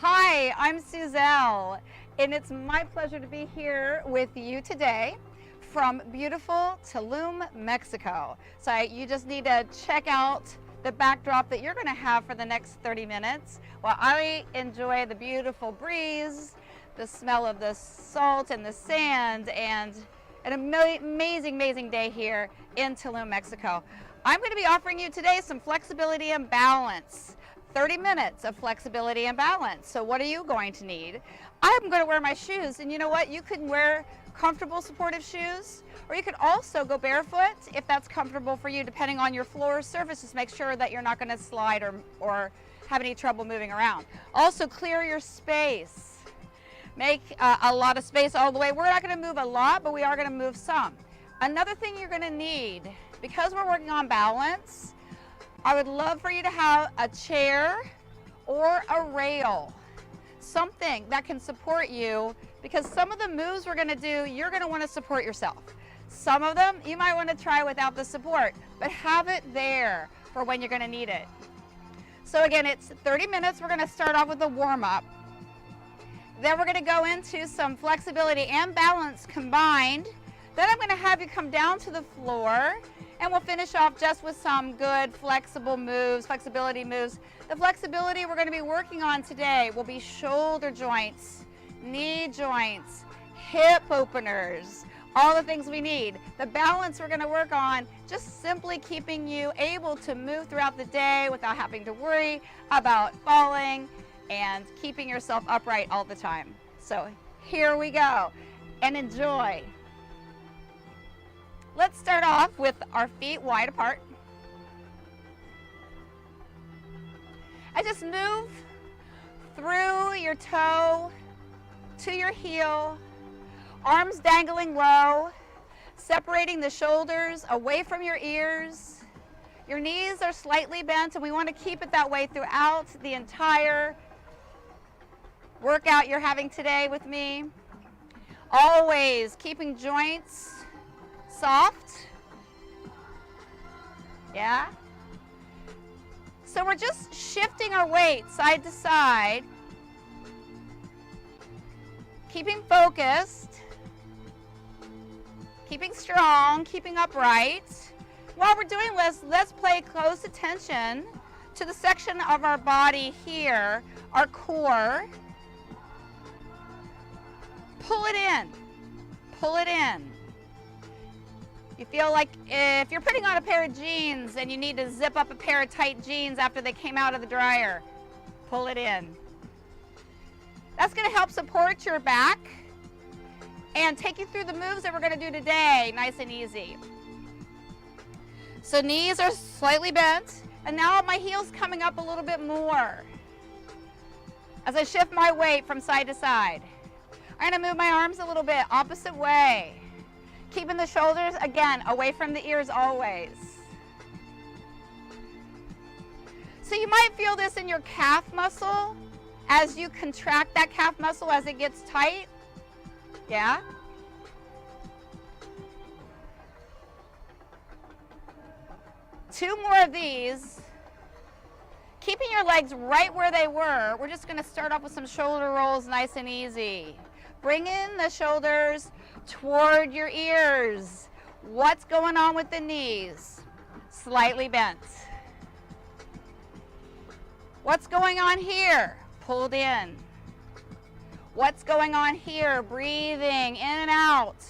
Hi, I'm Suzelle, and it's my pleasure to be here with you today from beautiful Tulum, Mexico. So you just need to check out the backdrop that you're going to have for the next 30 minutes while I enjoy the beautiful breeze, the smell of the salt and the sand, and an amazing day here in Tulum, Mexico. I'm going to be offering you today some flexibility and balance. 30 minutes of flexibility and balance. So what are you going to need? I'm going to wear my shoes, and you know what? You can wear comfortable supportive shoes, or you could also go barefoot if that's comfortable for you, depending on your floor surface. Just make sure that you're not going to slide or have any trouble moving around. Also, clear your space. Make a lot of space all the way. We're not going to move a lot, but we are going to move some. Another thing you're going to need, because we're working on balance, I would love for you to have a chair or a rail, something that can support you, because some of the moves we're going to do, you're going to want to support yourself. Some of them you might want to try without the support, but have it there for when you're going to need it. So again, it's 30 minutes. We're going to start off with a warm-up. Then we're going to go into some flexibility and balance combined. Then I'm going to have you come down to the floor, and we'll finish off just with some good flexibility moves. The flexibility we're going to be working on today will be shoulder joints, knee joints, hip openers, all the things we need. The balance we're going to work on, just simply keeping you able to move throughout the day without having to worry about falling and keeping yourself upright all the time. So here we go, and enjoy. Let's start off with our feet wide apart. And just move through your toe to your heel, arms dangling low, separating the shoulders away from your ears. Your knees are slightly bent, and we want to keep it that way throughout the entire workout you're having today with me. Always keeping joints soft. Yeah. So we're just shifting our weight side to side, keeping focused, keeping strong, keeping upright. While we're doing this, let's pay close attention to the section of our body here, our core. Pull it in. Pull it in. You feel like if you're putting on a pair of jeans and you need to zip up a pair of tight jeans after they came out of the dryer, pull it in. That's going to help support your back and take you through the moves that we're going to do today, nice and easy. So knees are slightly bent, and now my heel's coming up a little bit more as I shift my weight from side to side. I'm going to move my arms a little bit, opposite way. Keeping the shoulders, again, away from the ears always. So you might feel this in your calf muscle as you contract that calf muscle as it gets tight. Yeah? Two more of these. Keeping your legs right where they were, we're just going to start off with some shoulder rolls, nice and easy. Bring in the shoulders toward your ears. What's going on with the knees? Slightly bent. What's going on here? Pulled in. What's going on here? Breathing in and out.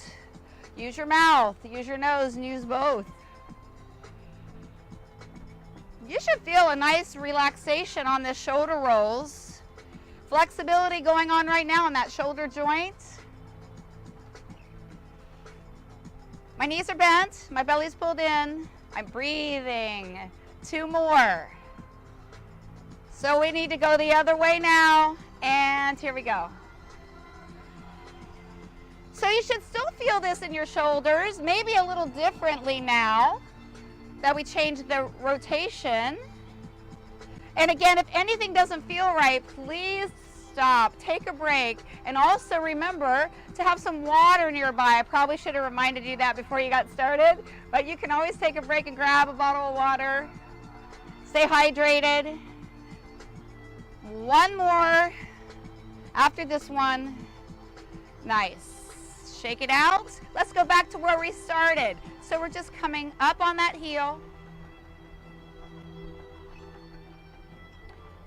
Use your mouth, use your nose, and use both. You should feel a nice relaxation on the shoulder rolls. Flexibility going on right now in that shoulder joint. My knees are bent, my belly's pulled in. I'm breathing. Two more. So we need to go the other way now, and here we go. So you should still feel this in your shoulders, maybe a little differently now that we changed the rotation. And again, if anything doesn't feel right, please stop, take a break, and also remember to have some water nearby. I probably should have reminded you that before you got started, but you can always take a break and grab a bottle of water. Stay hydrated. One more. After this one, nice. Shake it out. Let's go back to where we started. So we're just coming up on that heel.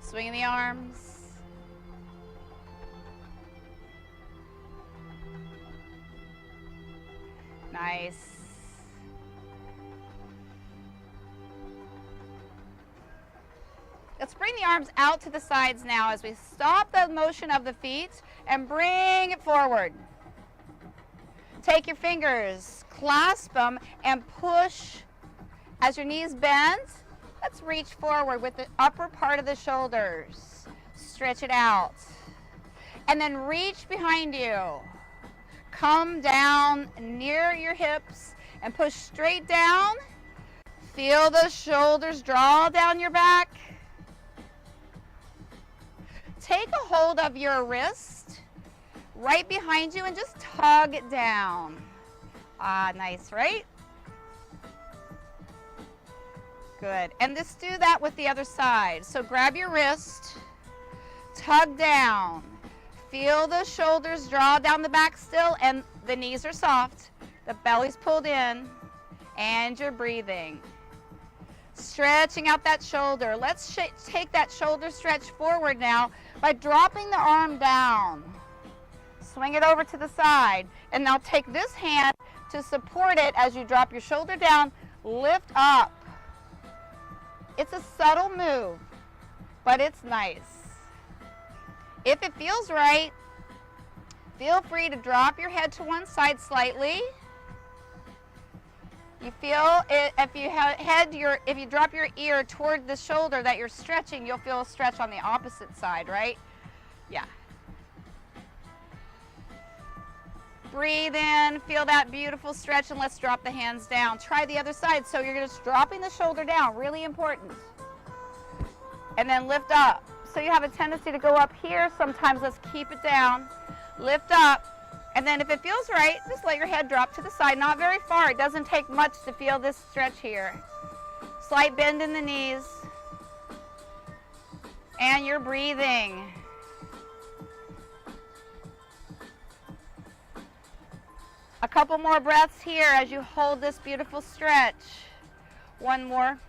Swinging the arms. Nice. Let's bring the arms out to the sides now as we stop the motion of the feet and bring it forward. Take your fingers, clasp them, and push as your knees bend. Let's reach forward with the upper part of the shoulders. Stretch it out. And then reach behind you. Come down near your hips and push straight down. Feel the shoulders draw down your back. Take a hold of your wrist right behind you and just tug it down. Ah, nice, right? Good. And just do that with the other side. So grab your wrist, tug down. Feel the shoulders draw down the back still, and the knees are soft. The belly's pulled in, and you're breathing. Stretching out that shoulder. Let's take that shoulder stretch forward now by dropping the arm down. Swing it over to the side. And now take this hand to support it as you drop your shoulder down. Lift up. It's a subtle move, but it's nice. If it feels right, feel free to drop your head to one side slightly. You feel it if you drop your ear toward the shoulder that you're stretching, you'll feel a stretch on the opposite side, right? Yeah. Breathe in, feel that beautiful stretch, and let's drop the hands down. Try the other side. So you're just dropping the shoulder down, really important. And then lift up. So you have a tendency to go up here. Sometimes let's keep it down. Lift up. And then if it feels right, just let your head drop to the side, not very far. It doesn't take much to feel this stretch here. Slight bend in the knees. And you're breathing. A couple more breaths here as you hold this beautiful stretch. One more.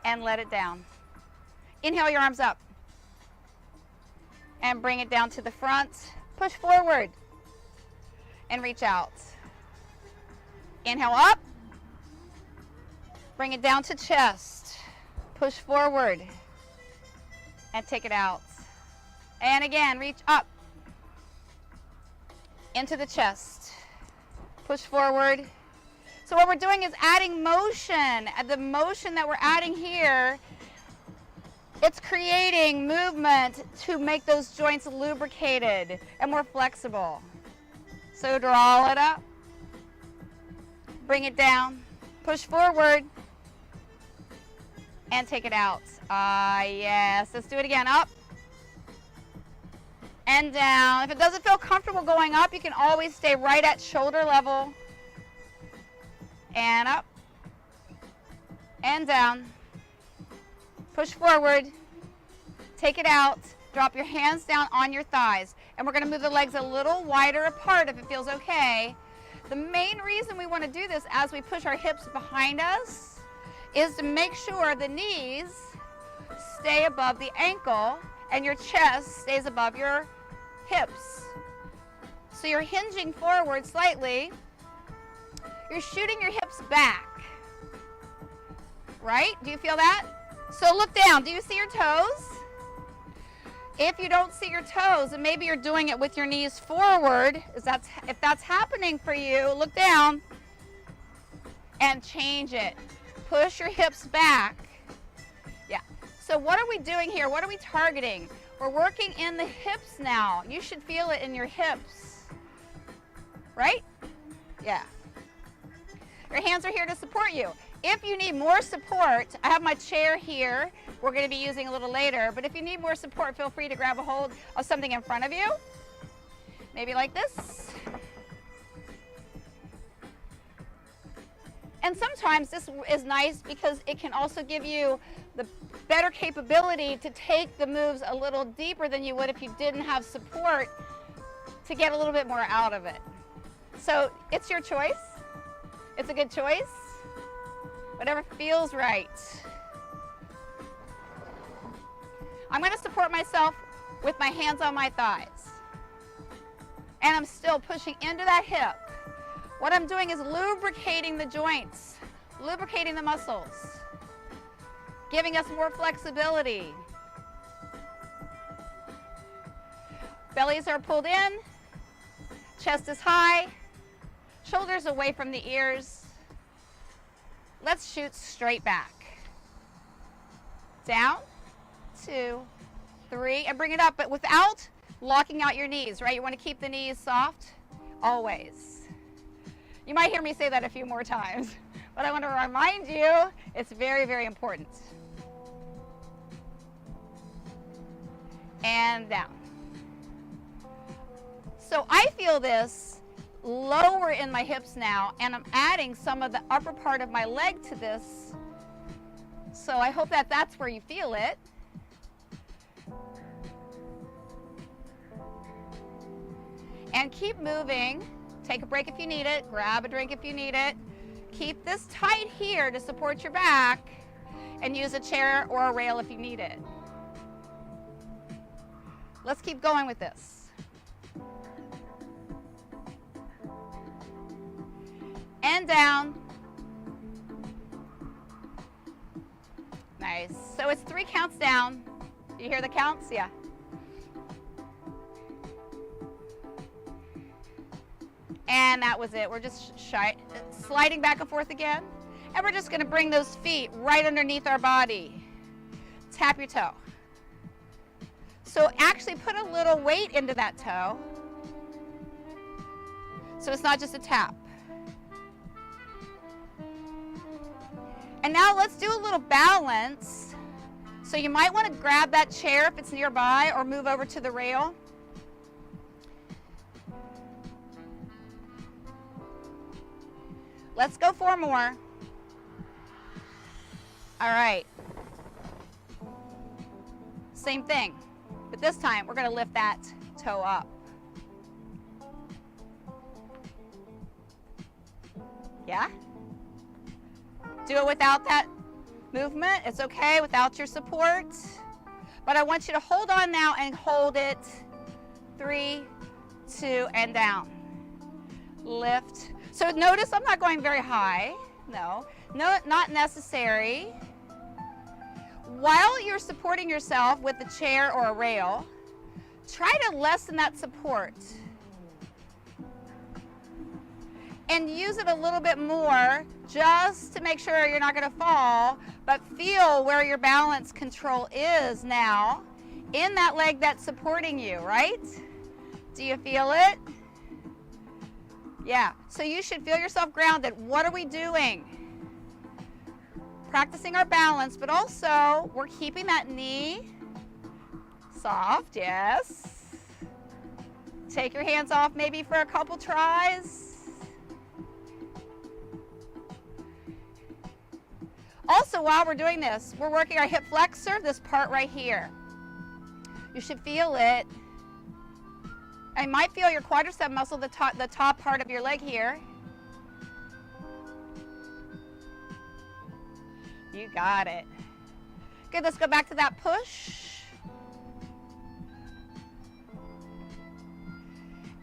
And let it down. Inhale your arms up. And bring it down to the front. Push forward. And reach out. Inhale up. Bring it down to chest. Push forward. And take it out. And again, reach up. Into the chest. Push forward. So what we're doing is adding motion. The motion that we're adding here, it's creating movement to make those joints lubricated and more flexible. So draw it up, bring it down, push forward, and take it out. Yes, let's do it again. Up and down. If it doesn't feel comfortable going up, you can always stay right at shoulder level. And up and down. Push forward, take it out. Drop your hands down on your thighs. And we're going to move the legs a little wider apart if it feels okay. The main reason we want to do this as we push our hips behind us is to make sure the knees stay above the ankle and your chest stays above your hips. So you're hinging forward slightly. You're shooting your hips back. Right? Do you feel that? So look down. Do you see your toes? If you don't see your toes, and maybe you're doing it with your knees forward, if that's happening for you, look down and change it. Push your hips back. Yeah. So what are we doing here? What are we targeting? We're working in the hips now. You should feel it in your hips. Right? Yeah. Your hands are here to support you. If you need more support, I have my chair here. We're going to be using a little later, but if you need more support, feel free to grab a hold of something in front of you. Maybe like this. And sometimes this is nice because it can also give you the better capability to take the moves a little deeper than you would if you didn't have support to get a little bit more out of it. So it's your choice. It's a good choice. Whatever feels right. I'm going to support myself with my hands on my thighs. And I'm still pushing into that hip. What I'm doing is lubricating the joints, lubricating the muscles, giving us more flexibility. Bellies are pulled in, chest is high, shoulders away from the ears. Let's shoot straight back. Down, 2, 3, and bring it up, but without locking out your knees, right? You want to keep the knees soft, always. You might hear me say that a few more times, but I want to remind you, it's very, very important. And down. So I feel this lower in my hips now, and I'm adding some of the upper part of my leg to this. So I hope that that's where you feel it. And keep moving. Take a break if you need it. Grab a drink if you need it. Keep this tight here to support your back, and use a chair or a rail if you need it. Let's keep going with this. And down. Nice. So it's 3 counts down. Do you hear the counts? Yeah. And that was it. We're just sliding back and forth again. And we're just going to bring those feet right underneath our body. Tap your toe. So actually put a little weight into that toe. So it's not just a tap. And now let's do a little balance. So you might want to grab that chair if it's nearby, or move over to the rail. Let's go 4 more. All right. Same thing, but this time we're going to lift that toe up. Yeah? Do it without that movement. It's okay without your support. But I want you to hold on now and hold it. 3, 2, and down. Lift. So notice I'm not going very high. No, not necessary. While you're supporting yourself with a chair or a rail, try to lessen that support. And use it a little bit more just to make sure you're not going to fall, but feel where your balance control is now in that leg that's supporting you, right? Do you feel it? Yeah, so you should feel yourself grounded. What are we doing? Practicing our balance, but also we're keeping that knee soft, yes. Take your hands off maybe for a couple tries. Also, while we're doing this, we're working our hip flexor, this part right here. You should feel it. And you might feel your quadricep muscle, the top part of your leg here. You got it. Good, let's go back to that push.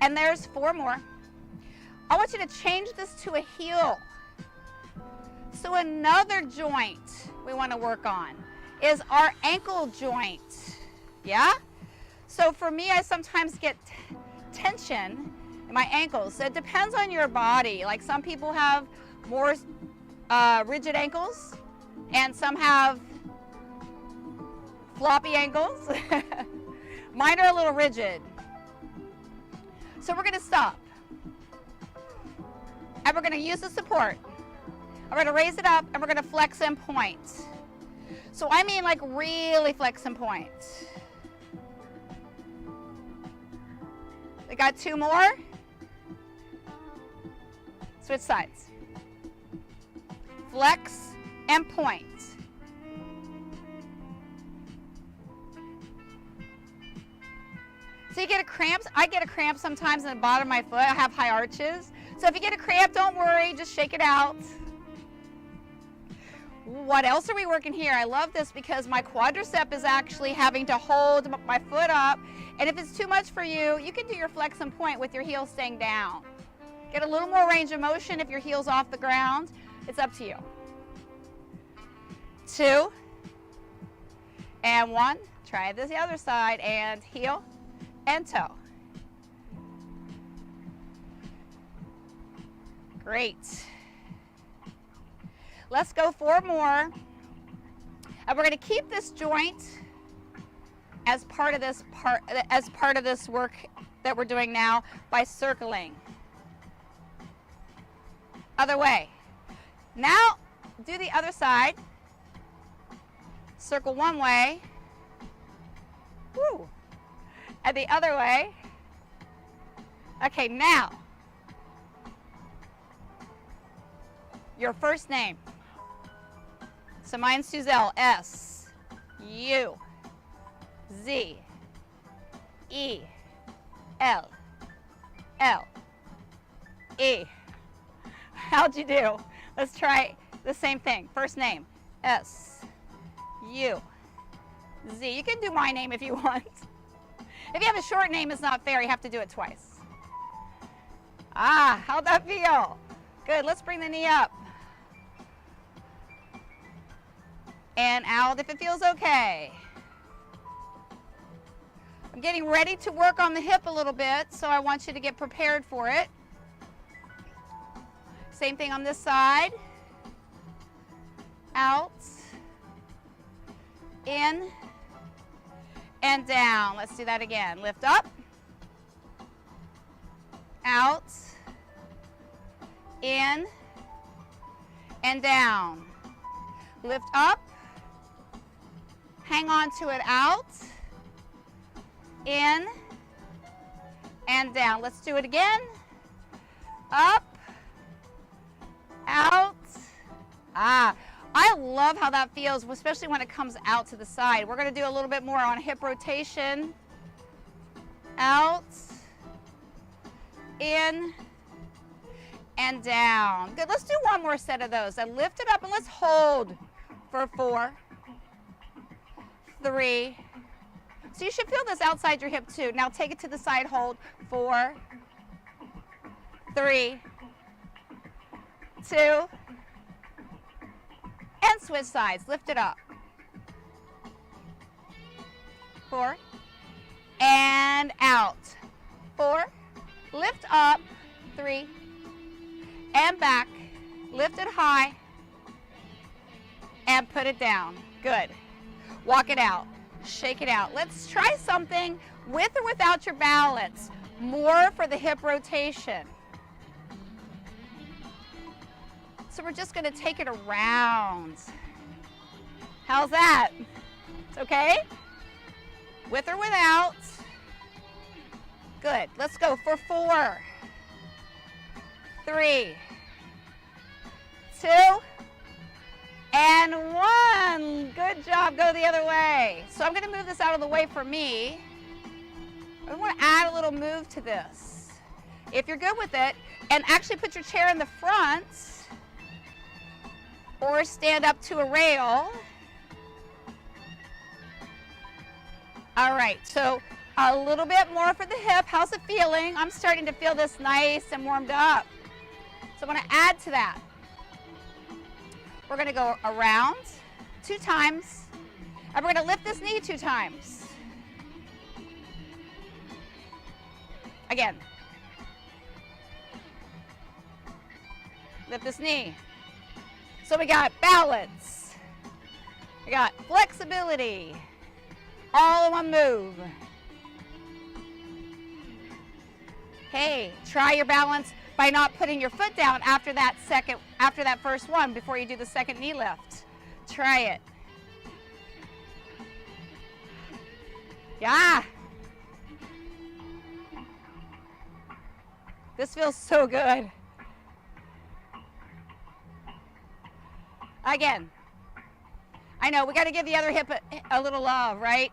And there's 4 more. I want you to change this to a heel. So another joint we want to work on is our ankle joint. Yeah? So for me, I sometimes get tension in my ankles. So it depends on your body. Like some people have more rigid ankles, and some have floppy ankles. Mine are a little rigid. So we're going to stop. And we're going to use the support. I'm going to raise it up, and we're going to flex and point. So I mean like really flex and point. We got 2 more. Switch sides. flex and point. So you get a cramp. I get a cramp sometimes in the bottom of my foot. I have high arches. So if you get a cramp, don't worry, just shake it out. What else are we working here? I love this because my quadricep is actually having to hold my foot up. And if it's too much for you, you can do your flex and point with your heel staying down. Get a little more range of motion if your heel's off the ground. It's up to you. 2 and 1. Try this the other side and heel and toe. Great. Let's go 4 more. And we're going to keep this joint as part of this work that we're doing now by circling. Other way. Now do the other side. Circle one way. Woo. And the other way. Okay, now your first name. So mine's Suzelle. S U Z E L L E. How'd you do? Let's try the same thing. First name. S U Z. You can do my name if you want. If you have a short name, it's not fair. You have to do it twice. Ah, how'd that feel? Good. Let's bring the knee up. And out if it feels okay. I'm getting ready to work on the hip a little bit, so I want you to get prepared for it. Same thing on this side. Out. In. And down. Let's do that again. Lift up. Out. In. And down. Lift up. Hang on to it. Out. In. And down. Let's do it again. Up. Out. Ah, I love how that feels, especially when it comes out to the side. We're going to do a little bit more on hip rotation. Out. In. And down. Good. Let's do one more set of those. And lift it up and let's hold for 4, 3. So you should feel this outside your hip too. Now take it to the side, hold. 4, 3, 2, and switch sides. Lift it up. 4, and out. 4, lift up. 3, and back. Lift it high, and put it down. Good. Walk it out. Shake it out. Let's try something with or without your balance. More for the hip rotation. So we're just going to take it around. How's that? It's okay? With or without? Good. Let's go for 4, 3, 2, and 1. Good job. Go the other way. So I'm going to move this out of the way for me. I want to add a little move to this. If you're good with it, and actually put your chair in the front or stand up to a rail. All right, so a little bit more for the hip. How's it feeling? I'm starting to feel this nice and warmed up. So I'm going to add to that. We're going to go around 2 times, and we're going to lift this knee 2 times. Again. Lift this knee. So we got balance. We got flexibility. All in one move. Hey, try your balance by not putting your foot down after that first one before you do the second knee lift. Try it. Yeah. This feels so good. Again. I know, we got to give the other hip a little love, right?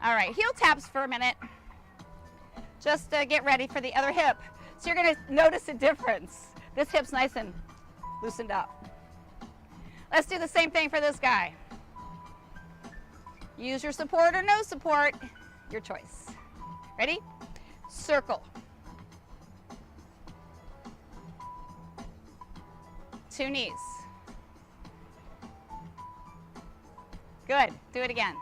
All right, heel taps for a minute. Just to get ready for the other hip. So you're going to notice a difference. This hip's nice and loosened up. Let's do the same thing for this guy. Use your support or no support, your choice. Ready? Circle. 2 knees. Good. Do it again.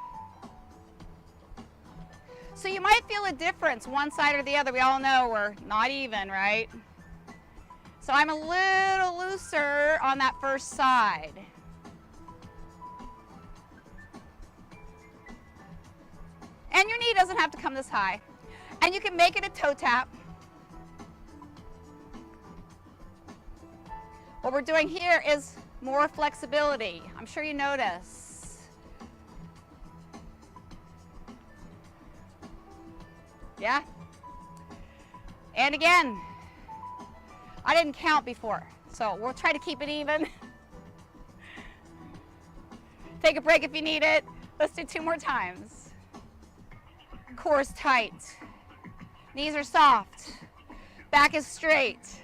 So you might feel a difference one side or the other. We all know we're not even, right? So I'm a little looser on that first side. And your knee doesn't have to come this high. And you can make it a toe tap. What we're doing here is more flexibility. I'm sure you notice. Yeah? And again, I didn't count before, so we'll try to keep it even. Take a break if you need it. Let's do 2 more times. Core's tight. Knees are soft. Back is straight.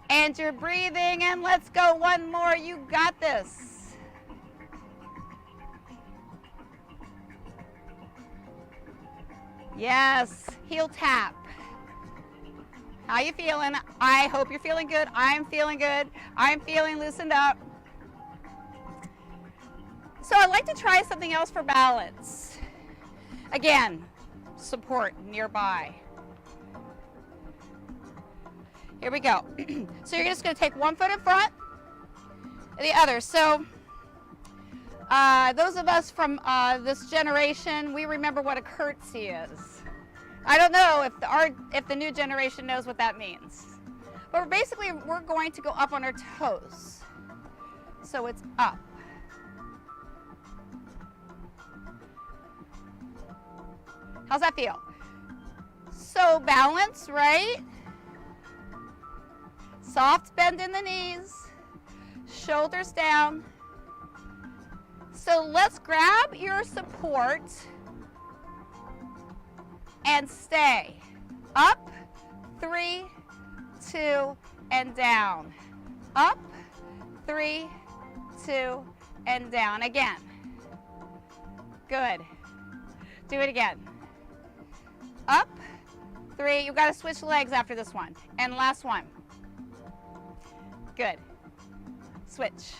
And you're breathing, and let's go 1 more. You got this. Yes, heel tap. How you feeling? I hope you're feeling good. I'm feeling good. I'm feeling loosened up. So I'd like to try something else for balance. Again, support nearby. Here we go. So you're just going to take 1 foot in front and the other. So those of us from this generation, we remember what a curtsy is. I don't know if the new generation knows what that means. But basically, we're going to go up on our toes. So it's up. How's that feel? So balance, right? Soft bend in the knees, shoulders down. So let's grab your support and stay. Up, 3, 2, and down. Up, 3, 2, and down. Again. Good. Do it again. Up, 3. You've got to switch legs after this one. And last one. Good. Switch.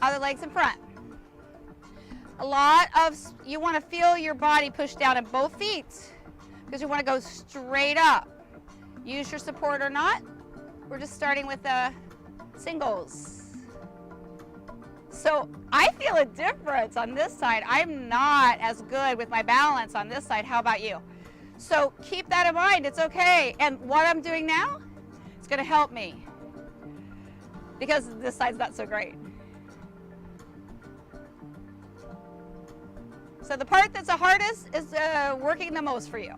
Other legs in front. You want to feel your body push down in both feet because you want to go straight up. Use your support or not. We're just starting with the singles. So I feel a difference on this side. I'm not as good with my balance on this side. How about you? So keep that in mind. It's okay. And what I'm doing now is going to help me because this side's not so great. So the part that's the hardest is working the most for you.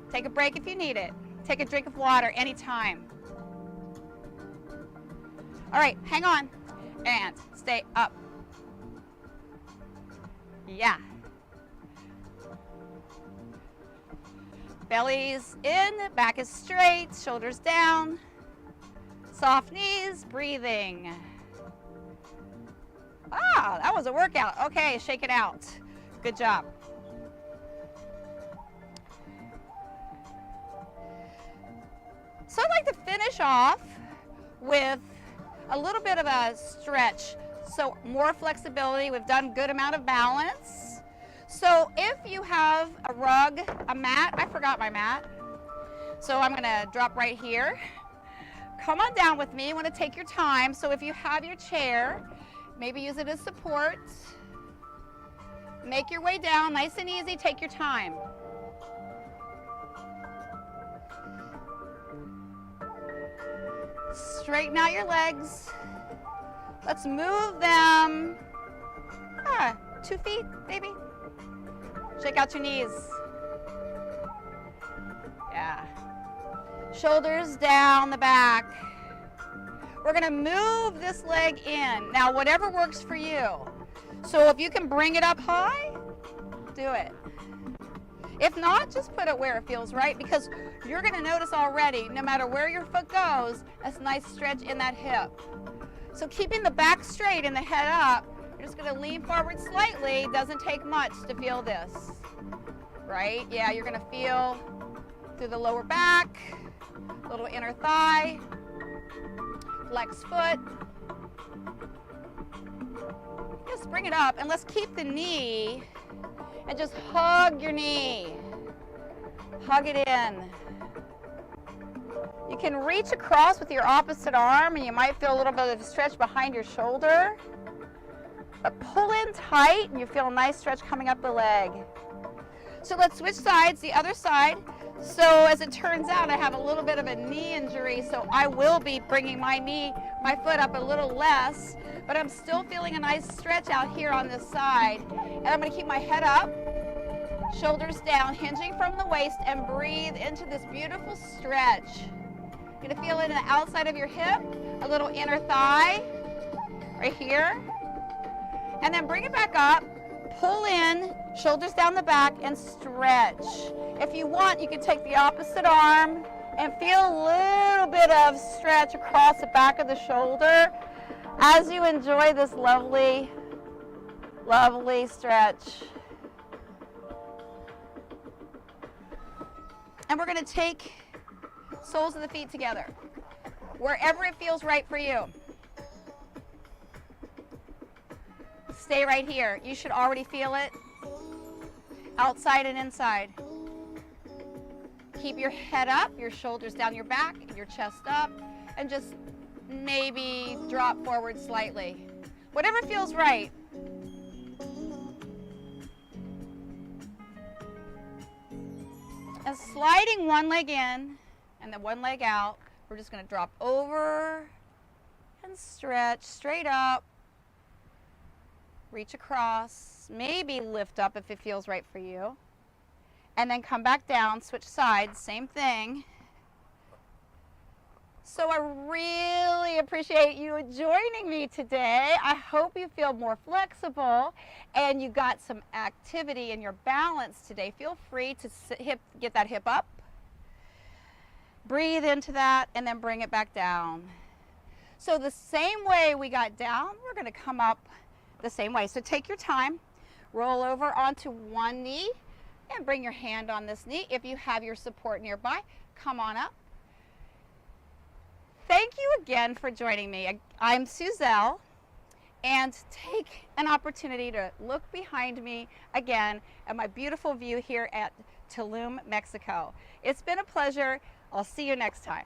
Take a break if you need it. Take a drink of water anytime. All right, hang on and stay up. Yeah. Belly's in, back is straight, shoulders down. Soft knees, breathing. Ah, that was a workout. Okay, shake it out. Good job. So I'd like to finish off with a little bit of a stretch. So more flexibility. We've done a good amount of balance. So if you have a rug, a mat, I forgot my mat. So I'm gonna drop right here. Come on down with me. You wanna take your time. So if you have your chair, maybe use it as support. Make your way down, nice and easy, take your time. Straighten out your legs. Let's move them. 2 feet, maybe. Shake out your knees. Yeah. Shoulders down the back. We're gonna move this leg in. Now, whatever works for you. So if you can bring it up high, do it. If not, just put it where it feels right, because you're gonna notice already, no matter where your foot goes, a nice stretch in that hip. So keeping the back straight and the head up, you're just gonna lean forward slightly. Doesn't take much to feel this, right? Yeah, you're gonna feel through the lower back, little inner thigh, flex foot. Just bring it up, and let's keep the knee and just hug your knee. Hug it in. You can reach across with your opposite arm, and you might feel a little bit of a stretch behind your shoulder. But pull in tight, and you feel a nice stretch coming up the leg. So let's switch sides, the other side. So as it turns out, I have a little bit of a knee injury, so I will be bringing my foot up a little less, but I'm still feeling a nice stretch out here on this side. And I'm gonna keep my head up, shoulders down, hinging from the waist, and breathe into this beautiful stretch. You're gonna feel it in the outside of your hip, a little inner thigh, right here. And then bring it back up, pull in, shoulders down the back, and stretch. If you want, you can take the opposite arm and feel a little bit of stretch across the back of the shoulder as you enjoy this lovely, lovely stretch. And we're gonna take soles of the feet together, wherever it feels right for you. Stay right here. You should already feel it, outside and inside. Keep your head up, your shoulders down your back, your chest up, and just maybe drop forward slightly. Whatever feels right. And sliding one leg in and then one leg out, we're just going to drop over and stretch straight up. Reach across, maybe lift up if it feels right for you. And then come back down, switch sides, same thing. So I really appreciate you joining me today. I hope you feel more flexible and you got some activity in your balance today. Feel free to get that hip up. Breathe into that and then bring it back down. So the same way we got down, we're going to come up the same way. So take your time, roll over onto one knee and bring your hand on this knee. If you have your support nearby, come on up. Thank you again for joining me. I'm Suzelle, and take an opportunity to look behind me again at my beautiful view here at Tulum, Mexico. It's been a pleasure. I'll see you next time.